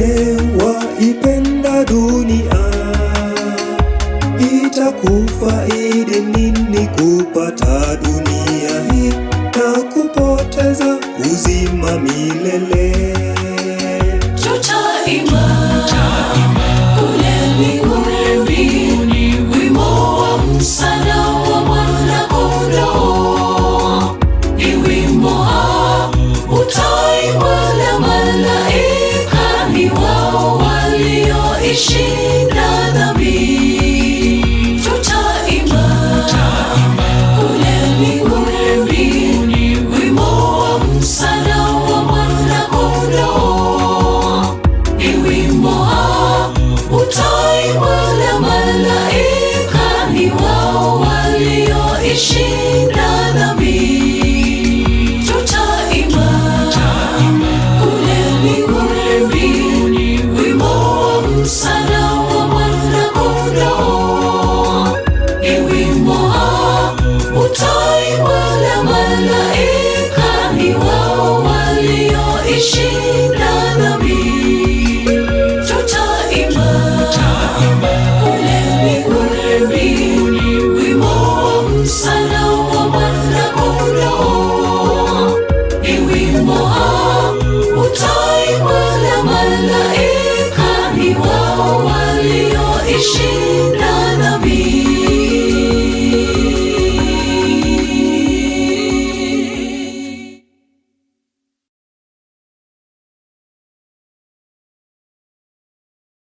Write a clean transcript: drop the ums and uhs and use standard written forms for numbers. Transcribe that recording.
wale waipenda dunia, itakufaidi nini kupata dunia hii na kupoteza uzima milele? Tutaimba kule mbinguni wimbo wa msana wa Mwana-Kondoo. Ni wimbo utaimbwa na malaika, ni wao walioishinda dhambi. Tutaimba kule mbinguni wimbo wa msana wa Mwana-Kondoo. Ni wimbo utaimbwa na malaika, ni wao walioishinda dhambi. Tutaimba kule mbinguni wimbo wa msana wa Mwana-Kondoo. Ni wimbo utaimbwa na malaika, ni wao walioishinda dhambi. Tutaimba kule mbinguni wimbo wa msana wa Mwana-Kondoo. Ni wimbo utaimbwa na malaika, ni wao walioishinda